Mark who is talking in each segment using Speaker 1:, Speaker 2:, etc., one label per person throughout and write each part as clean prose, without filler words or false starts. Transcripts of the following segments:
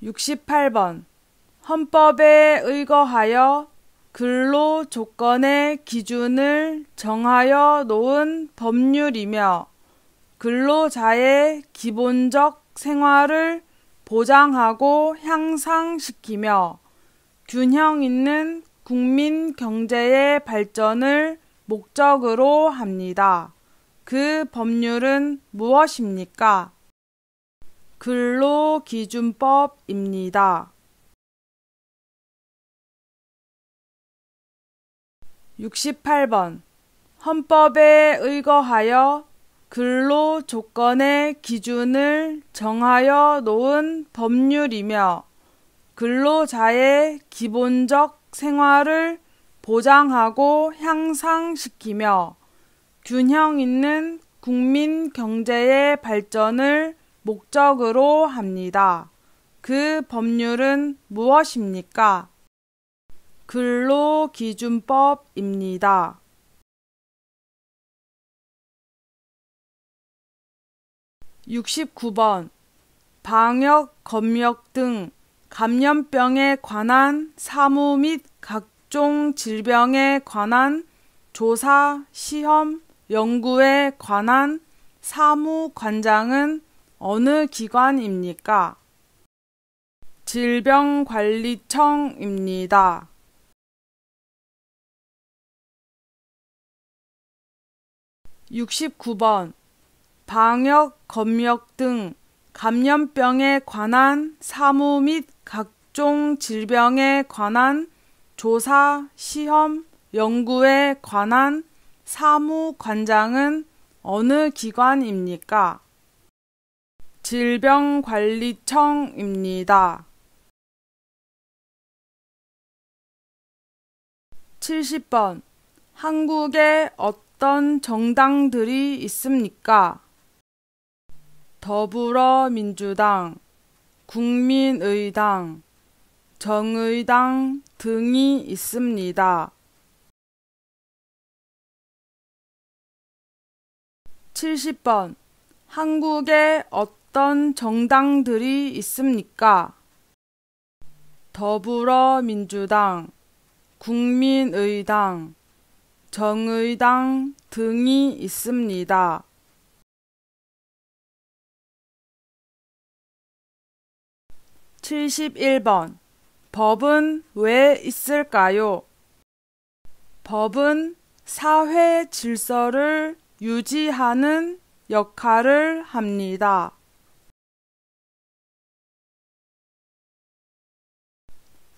Speaker 1: 68번. 헌법에 의거하여 근로 조건의 기준을 정하여 놓은 법률이며 근로자의 기본적 생활을 보장하고 향상시키며 균형 있는 국민 경제의 발전을 목적으로 합니다. 그 법률은 무엇입니까? 근로기준법입니다. 68번. 헌법에 의거하여 근로 조건의 기준을 정하여 놓은 법률이며 근로자의 기본적 생활을 보장하고 향상시키며 균형 있는 국민 경제의 발전을 목적으로 합니다. 그 법률은 무엇입니까? 근로기준법입니다. 69번. 방역, 검역 등 감염병에 관한 사무 및 각종 질병에 관한 조사, 시험, 연구에 관한 사무관장은 어느 기관입니까? 질병관리청입니다. 69번. 방역, 검역 등 감염병에 관한 사무 및 각종 질병에 관한 조사, 시험, 연구에 관한 사무관장은 어느 기관입니까? 질병관리청입니다. 70번. 한국에 어떤 정당들이 있습니까? 더불어민주당, 국민의당, 정의당 등이 있습니다. 70번. 한국에 어떤 정당들이 있습니까? 더불어민주당, 국민의당, 정의당 등이 있습니다. 71번. 법은 왜 있을까요? 법은 사회 질서를 유지하는 역할을 합니다.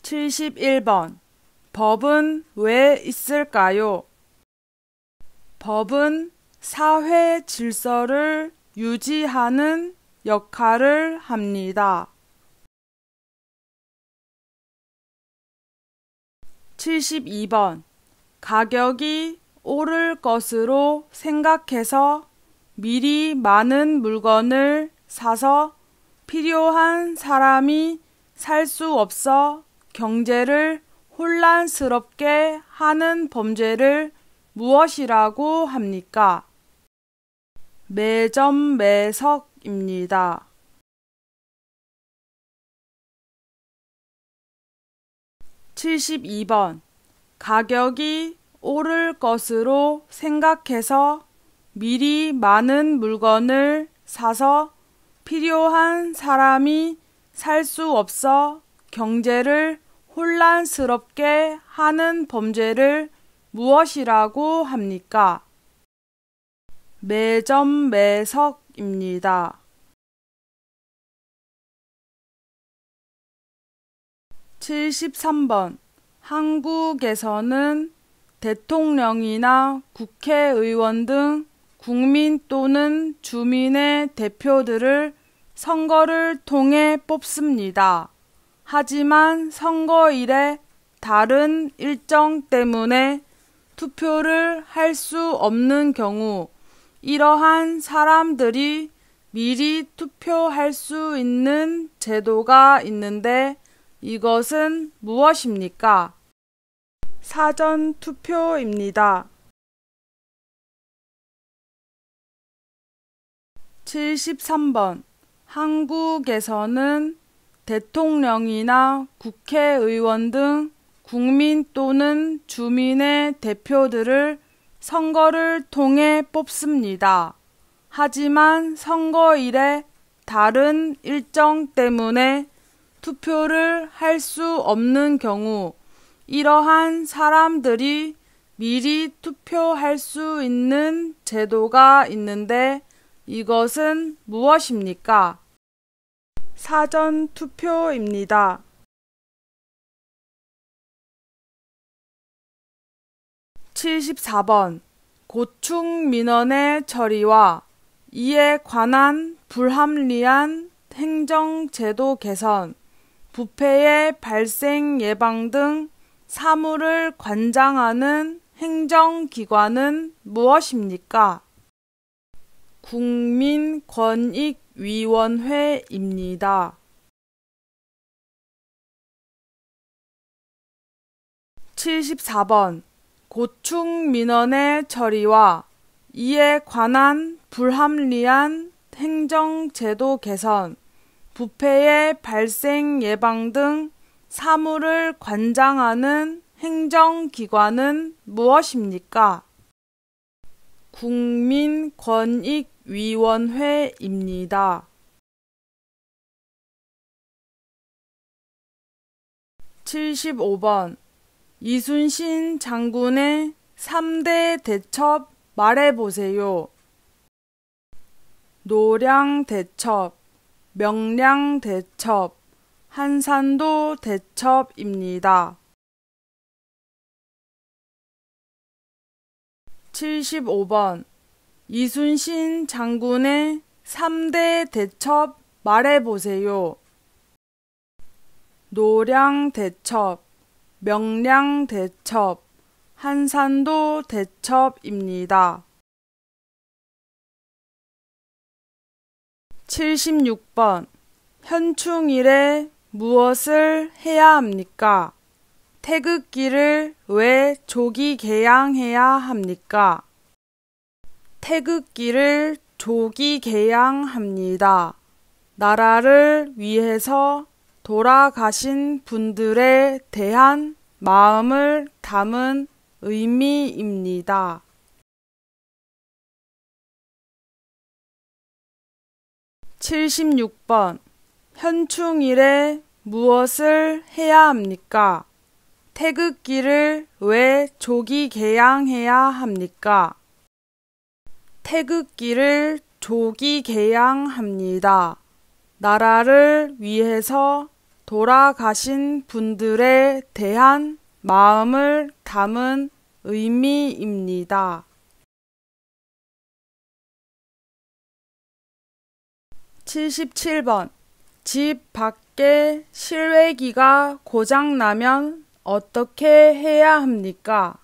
Speaker 1: 71번. 법은 왜 있을까요? 법은 사회 질서를 유지하는 역할을 합니다. 72번. 가격이 오를 것으로 생각해서 미리 많은 물건을 사서 필요한 사람이 살 수 없어 경제를 혼란스럽게 하는 범죄를 무엇이라고 합니까? 매점매석입니다. 72번. 가격이 오를 것으로 생각해서 미리 많은 물건을 사서 필요한 사람이 살 수 없어 경제를 혼란스럽게 하는 범죄를 무엇이라고 합니까? 매점매석입니다. 73번. 한국에서는 대통령이나 국회의원 등 국민 또는 주민의 대표들을 선거를 통해 뽑습니다. 하지만 선거일에 다른 일정 때문에 투표를 할 수 없는 경우 이러한 사람들이 미리 투표할 수 있는 제도가 있는데 이것은 무엇입니까? 사전투표입니다. 73번. 한국에서는 대통령이나 국회의원 등 국민 또는 주민의 대표들을 선거를 통해 뽑습니다. 하지만 선거일에 다른 일정 때문에 투표를 할 수 없는 경우 이러한 사람들이 미리 투표할 수 있는 제도가 있는데 이것은 무엇입니까? 사전 투표입니다. 74번 고충 민원의 처리와 이에 관한 불합리한 행정제도 개선, 부패의 발생 예방 등 사무를 관장하는 행정기관은 무엇입니까? 국민권익위원회입니다. 74번 고충 민원의 처리와 이에 관한 불합리한 행정제도 개선, 부패의 발생 예방 등 사무를 관장하는 행정기관은 무엇입니까? 국민권익위원회입니다. 75번 이순신 장군의 3대 대첩 말해보세요. 노량대첩, 명량대첩, 한산도 대첩입니다. 75번 이순신 장군의 3대 대첩 말해보세요. 노량대첩, 명량대첩, 한산도 대첩입니다. 76번 현충일에 무엇을 해야 합니까? 태극기를 왜 조기 개양해야 합니까? 태극기를 조기 개양합니다. 나라를 위해서 돌아가신 분들에 대한 마음을 담은 의미입니다. 76번 현충일에 무엇을 해야 합니까? 태극기를 왜 조기 개양해야 합니까? 태극기를 조기 개양합니다. 나라를 위해서 돌아가신 분들에 대한 마음을 담은 의미입니다. 77번 집 밖에 실외기가 고장나면 어떻게 해야 합니까?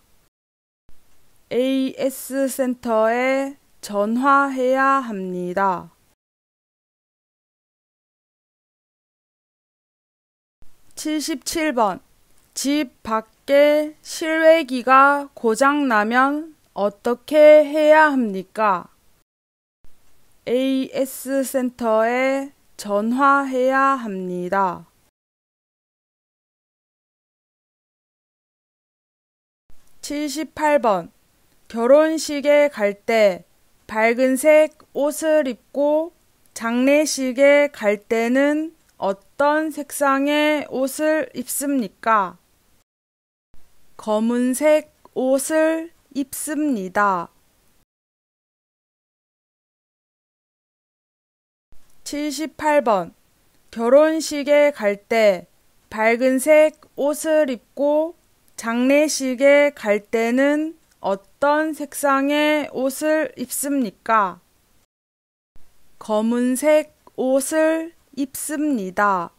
Speaker 1: AS 센터에 전화해야 합니다. 77번 집 밖에 실외기가 고장나면 어떻게 해야 합니까? AS 센터에 전화해야 합니다. 78번 결혼식에 갈 때 밝은색 옷을 입고 장례식에 갈 때는 어떤 색상의 옷을 입습니까? 검은색 옷을 입습니다. 78번 결혼식에 갈 때 밝은색 옷을 입고 장례식에 갈 때는 어떤 색상의 옷을 입습니까? 검은색 옷을 입습니다.